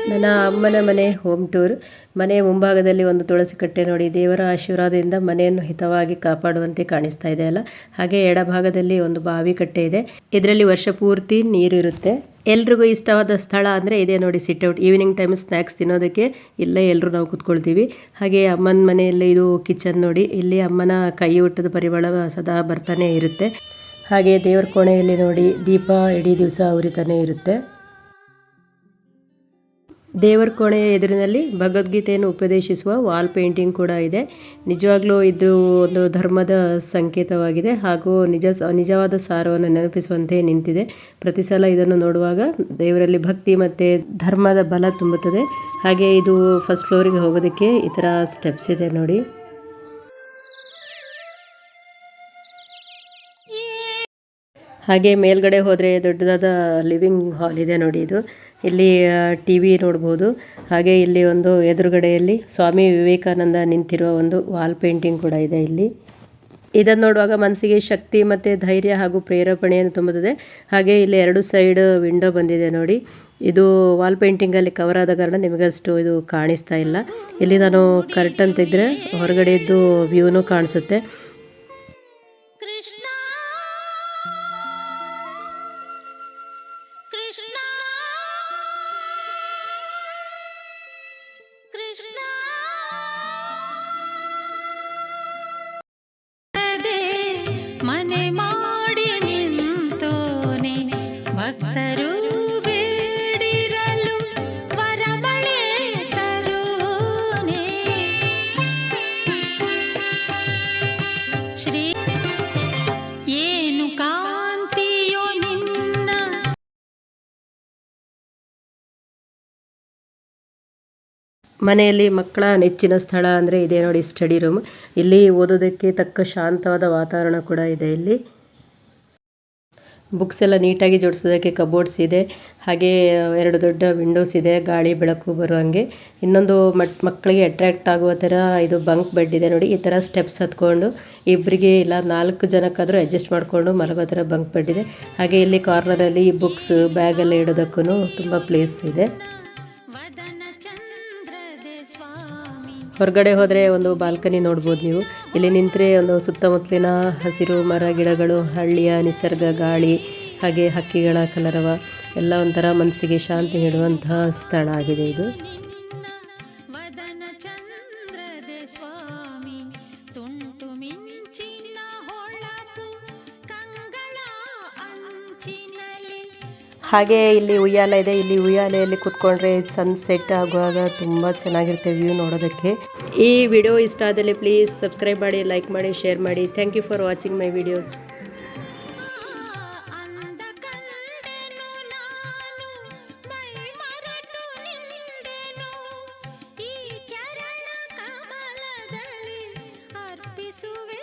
ನನ್ನ ಅಮ್ಮನ ಮನೆ ಹೋಮ್ ಟೂರ್. ಮನೆಯ ಮುಂಭಾಗದಲ್ಲಿ ಒಂದು ತುಳಸಿ ಕಟ್ಟೆ ನೋಡಿ, ದೇವರ ಆಶೀರ್ವಾದದಿಂದ ಮನೆಯನ್ನು ಹಿತವಾಗಿ ಕಾಪಾಡುವಂತೆ ಕಾಣಿಸ್ತಾ ಇದೆ ಅಲ್ಲ. ಹಾಗೆ ಎಡಭಾಗದಲ್ಲಿ ಒಂದು ಬಾವಿ ಕಟ್ಟೆ ಇದೆ, ಇದರಲ್ಲಿ ವರ್ಷ ಪೂರ್ತಿ ನೀರಿರುತ್ತೆ. ಎಲ್ರಿಗೂ ಇಷ್ಟವಾದ ಸ್ಥಳ ಅಂದರೆ ಇದೇ ನೋಡಿ, ಸಿಟ್ಔಟ್. ಈವ್ನಿಂಗ್ ಟೈಮ್ ಸ್ನ್ಯಾಕ್ಸ್ ತಿನ್ನೋದಕ್ಕೆ ಇಲ್ಲೇ ಎಲ್ಲರೂ ನಾವು ಕುತ್ಕೊಳ್ತೀವಿ. ಹಾಗೆ ಅಮ್ಮನ ಮನೆಯಲ್ಲಿ ಇದು ಕಿಚನ್ ನೋಡಿ, ಇಲ್ಲಿ ಅಮ್ಮನ ಕೈ ಊಟದ ಪರಿಮಳ ಸದಾ ಬರ್ತಾನೆ ಇರುತ್ತೆ. ಹಾಗೆ ದೇವರ ಕೋಣೆಯಲ್ಲಿ ನೋಡಿ, ದೀಪ ಇಡೀ ದಿವಸ ಉರಿತಾನೆ ಇರುತ್ತೆ. ದೇವರ ಕೋಣೆಯ ಎದುರಿನಲ್ಲಿ ಭಗವದ್ಗೀತೆಯನ್ನು ಉಪದೇಶಿಸುವ ವಾಲ್ ಪೇಂಟಿಂಗ್ ಕೂಡ ಇದೆ. ನಿಜವಾಗ್ಲೂ ಇದು ಒಂದು ಧರ್ಮದ ಸಂಕೇತವಾಗಿದೆ ಹಾಗೂ ನಿಜವಾದ ಸಾರವನ್ನು ನೆನಪಿಸುವಂತೆ ನಿಂತಿದೆ. ಪ್ರತಿ ಸಲ ಇದನ್ನು ನೋಡುವಾಗ ದೇವರಲ್ಲಿ ಭಕ್ತಿ ಮತ್ತು ಧರ್ಮದ ಬಲ ತುಂಬುತ್ತದೆ. ಹಾಗೆ ಇದು ಫಸ್ಟ್ ಫ್ಲೋರಿಗೆ ಹೋಗೋದಕ್ಕೆ ಈ ಥರ ಸ್ಟೆಪ್ಸ್ ಇದೆ ನೋಡಿ. ಹಾಗೆ ಮೇಲ್ಗಡೆ ಹೋದರೆ ದೊಡ್ಡದಾದ ಲಿವಿಂಗ್ ಹಾಲ್ ಇದೆ ನೋಡಿ. ಇಲ್ಲಿ ಟಿ ವಿ ನೋಡ್ಬೋದು. ಹಾಗೆ ಇಲ್ಲಿ ಒಂದು ಎದುರುಗಡೆಯಲ್ಲಿ ಸ್ವಾಮಿ ವಿವೇಕಾನಂದ ನಿಂತಿರುವ ಒಂದು ವಾಲ್ ಪೇಂಟಿಂಗ್ ಕೂಡ ಇದೆ ಇಲ್ಲಿ. ಇದನ್ನು ನೋಡುವಾಗ ಮನಸ್ಸಿಗೆ ಶಕ್ತಿ ಮತ್ತು ಧೈರ್ಯ ಹಾಗೂ ಪ್ರೇರೇಪಣೆಯನ್ನು ತುಂಬುತ್ತದೆ. ಹಾಗೆ ಇಲ್ಲಿ 2 ಸೈಡ್ ವಿಂಡೋ ಬಂದಿದೆ ನೋಡಿ. ಇದು ವಾಲ್ ಪೇಂಟಿಂಗಲ್ಲಿ ಕವರ್ ಆದ ಕಾರಣ ನಿಮಗಷ್ಟು ಇದು ಕಾಣಿಸ್ತಾ ಇಲ್ಲ. ಇಲ್ಲಿ ನಾನು ಕರ್ಟನ್ ತೆಗೆದ್ರೆ ಹೊರಗಡೆದ್ದು ವ್ಯೂನು ಕಾಣಿಸುತ್ತೆ. ಮನೆ ಮಾಡಿ ನಿಂತೋನೆ ಭಕ್ತರು ಬೇಡಿರಲು ವರಮಳೆ ತರೋನೆ ಶ್ರೀ ಏನು ಕಾಂತಿಯೋ ನಿನ್ನ. ಮನೆಯಲ್ಲಿ ಮಕ್ಕಳ ನೆಚ್ಚಿನ ಸ್ಥಳ ಅಂದರೆ ಇದೇ ನೋಡಿ, ಸ್ಟಡಿ ರೂಮ್. ಇಲ್ಲಿ ಓದೋದಕ್ಕೆ ತಕ್ಕ ಶಾಂತವಾದ ವಾತಾವರಣ ಕೂಡ ಇದೆ. ಇಲ್ಲಿ ಬುಕ್ಸ್ ಎಲ್ಲ ನೀಟಾಗಿ ಜೋಡಿಸೋದಕ್ಕೆ ಕಬೋರ್ಡ್ಸ್ ಇದೆ. ಹಾಗೆ 2 ದೊಡ್ಡ ವಿಂಡೋಸ್ ಇದೆ, ಗಾಳಿ ಬೆಳಕು ಬರುವಂಗೆ. ಇನ್ನೊಂದು ಮಕ್ಕಳಿಗೆ ಅಟ್ರಾಕ್ಟ್ ಆಗುವ ಥರ ಇದು ಬಂಕ್ ಬೆಡ್ ಇದೆ ನೋಡಿ. ಈ ಥರ ಸ್ಟೆಪ್ಸ್ ಹತ್ಕೊಂಡು ಇಬ್ಬರಿಗೆ ಇಲ್ಲ 4 ಜನಕ್ಕಾದರೂ ಅಡ್ಜಸ್ಟ್ ಮಾಡಿಕೊಂಡು ಮಲಗೋ ಥರ ಬಂಕ್ ಬೆಡ್ ಇದೆ. ಹಾಗೆ ಇಲ್ಲಿ ಕಾರ್ನರಲ್ಲಿ ಬುಕ್ಸ್ ಬ್ಯಾಗೆಲ್ಲ ಇಡೋದಕ್ಕೂ ತುಂಬ ಪ್ಲೇಸ್ ಇದೆ. ಹೊರಗಡೆ ಹೋದರೆ ಒಂದು ಬಾಲ್ಕನಿ ನೋಡ್ಬೋದು ನೀವು. ಇಲ್ಲಿ ನಿಂತರೆ ಒಂದು ಸುತ್ತಮುತ್ತಲಿನ ಹಸಿರು ಮರ ಗಿಡಗಳು, ಹಳ್ಳಿಯ ನಿಸರ್ಗ, ಗಾಳಿ, ಹಾಗೆ ಹಕ್ಕಿಗಳ ಕಲರವ ಎಲ್ಲ ಒಂಥರ ಮನಸ್ಸಿಗೆ ಶಾಂತಿ ನೀಡುವಂತಹ ಸ್ಥಳ ಆಗಿದೆ ಇದು. ಹಾಗೆ ಇಲ್ಲಿ ಉಯ್ಯಾಲ ಇದೆ. ಇಲ್ಲಿ ಉಯ್ಯಾಲೆಯಲ್ಲಿ ಕೂತ್ಕೊಂಡ್ರೆ ಸನ್ಸೆಟ್ ಆಗುವಾಗ ತುಂಬ ಚೆನ್ನಾಗಿರುತ್ತೆ ವ್ಯೂ ನೋಡೋದಕ್ಕೆ. ಈ ವಿಡಿಯೋ ಇಷ್ಟ ಆದಲ್ಲಿ ಪ್ಲೀಸ್ ಸಬ್ಸ್ಕ್ರೈಬ್ ಮಾಡಿ, ಲೈಕ್ ಮಾಡಿ, ಶೇರ್ ಮಾಡಿ. Thank you for watching my videos. ಈ ಚರಣ ಕಮಲದಲ್ಲಿ ಅರ್ಪಿಸುವೆ.